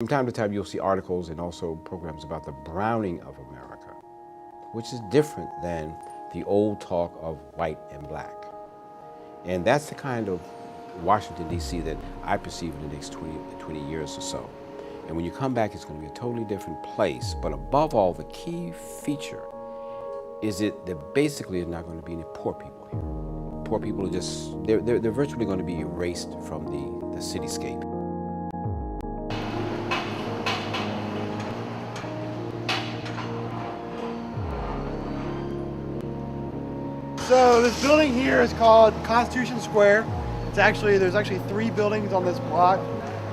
From time to time, you'll see articles and also programs about the browning of America, which is different than the old talk of white and black. And that's the kind of Washington, D.C. that I perceive in the next 20 years or so. And when you come back, it's going to be a totally different place. But above all, the key feature is that there basically are not going to be any poor people here. Poor people are just, they're virtually going to be erased from the cityscape. So this building here is called Constitution Square. There's actually 3 buildings on this block.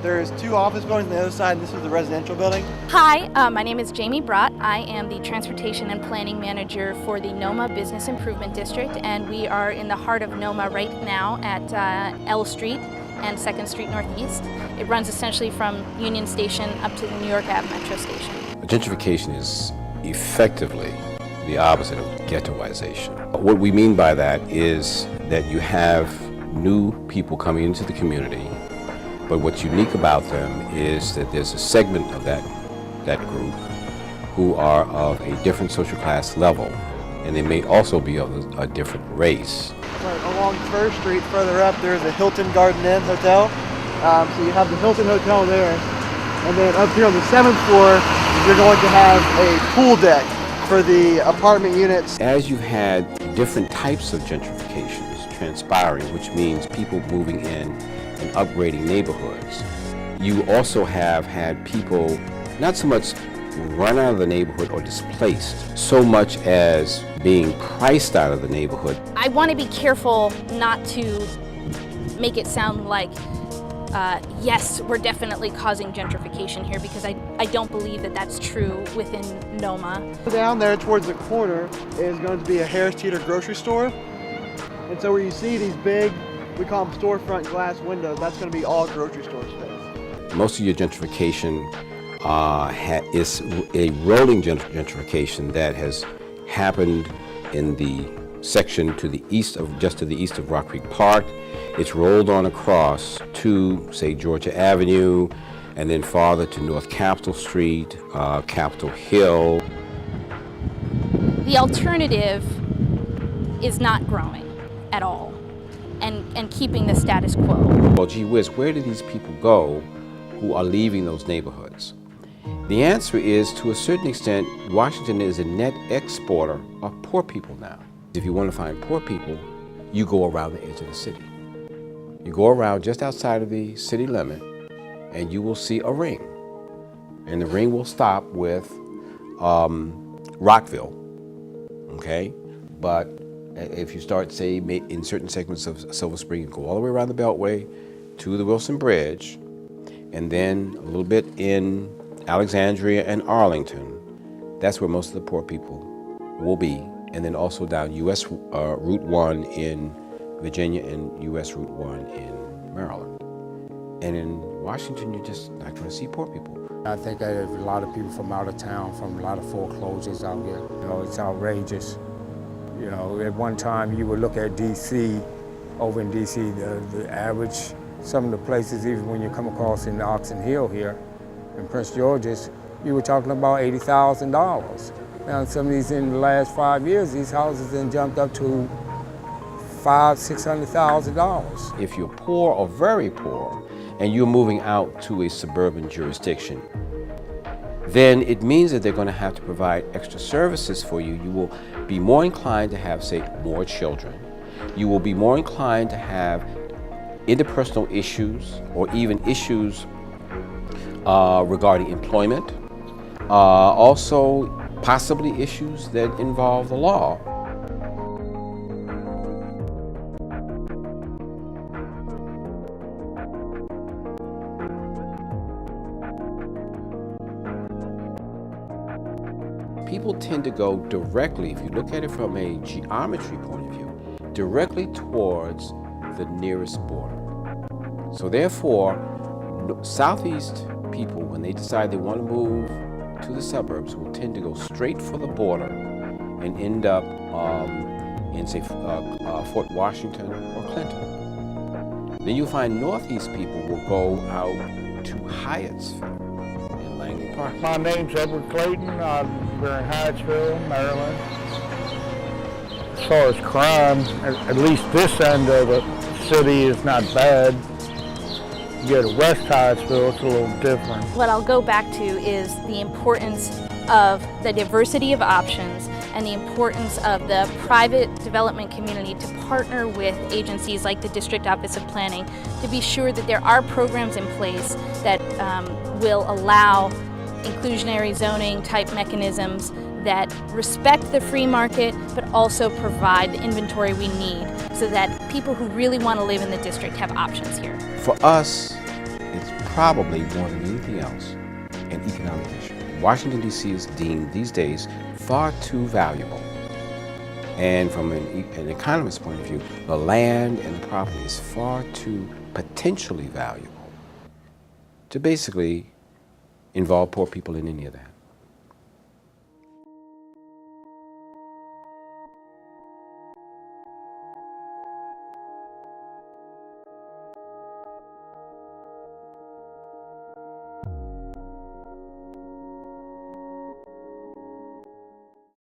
There's 2 office buildings on the other side, and this is the residential building. Hi, my name is Jamie Brott. I am the Transportation and Planning Manager for the NOMA Business Improvement District, and we are in the heart of NOMA right now at L Street and 2nd Street Northeast. It runs essentially from Union Station up to the New York Ave Metro Station. Gentrification is effectively the opposite of ghettoization. What we mean by that is that you have new people coming into the community, but what's unique about them is that there's a segment of that group who are of a different social class level, and they may also be of a different race. Right, along 1st Street, further up, there's a Hilton Garden Inn Hotel. So you have the Hilton Hotel there, and then up here on the 7th floor, you're going to have a pool deck for the apartment units. As you've had different types of gentrifications transpiring, which means people moving in and upgrading neighborhoods, you also have had people not so much run out of the neighborhood or displaced, so much as being priced out of the neighborhood. I want to be careful not to make it sound like yes, we're definitely causing gentrification here, because I don't believe that that's true within NOMA. Down there towards the corner is going to be a Harris Teeter grocery store. And so where you see these big, we call them storefront glass windows, that's going to be all grocery store space. Most of your gentrification is a rolling gentrification that has happened in the section to the east of, just to the east of Rock Creek Park. It's rolled on across to, say, Georgia Avenue, and then farther to North Capitol Street, Capitol Hill. The alternative is not growing at all and keeping the status quo. Well, gee whiz, where do these people go who are leaving those neighborhoods? The answer is, to a certain extent, Washington is a net exporter of poor people now. If you want to find poor people, you go around the edge of the city. You go around just outside of the city limit, and you will see a ring. And the ring will stop with Rockville, okay? But if you start, say, in certain segments of Silver Spring, you go all the way around the Beltway to the Wilson Bridge, and then a little bit in Alexandria and Arlington, that's where most of the poor people will be. And then also down US Route 1 in Virginia and US Route 1 in Maryland. And in Washington, you're just not going to see poor people. I think that there's a lot of people from out of town, from a lot of foreclosures out here. You know, it's outrageous. You know, at one time you would look at DC, over in DC, the average, some of the places, even when you come across in Oxon Hill here, in Prince George's, you were talking about $80,000. Now, some of these, in the last 5 years, these houses then jumped up to $500,000, $600,000. If you're poor or very poor, and you're moving out to a suburban jurisdiction, then it means that they're going to have to provide extra services for you. You will be more inclined to have, say, more children. You will be more inclined to have interpersonal issues, or even issues regarding employment. Also, possibly issues that involve the law. People tend to go directly, if you look at it from a geometry point of view, directly towards the nearest border. So therefore, Southeast people, when they decide they want to move to the suburbs, will tend to go straight for the border and end up in, say, Fort Washington or Clinton. Then you'll find Northeast people will go out to Hyattsville. Park. My name's Edward Clayton. We're in Hyattsville, Maryland. As far as crime, at least this end of the city is not bad. You go to West Hyattsville, it's a little different. What I'll go back to is the importance of the diversity of options and the importance of the private development community to partner with agencies like the District Office of Planning to be sure that there are programs in place that will allow inclusionary zoning type mechanisms that respect the free market but also provide the inventory we need so that people who really want to live in the district have options here. For us, it's probably more than anything else an economic issue. Washington, D.C. is deemed these days far too valuable. And from an economist's point of view, the land and the property is far too potentially valuable to basically involve poor people in any of that.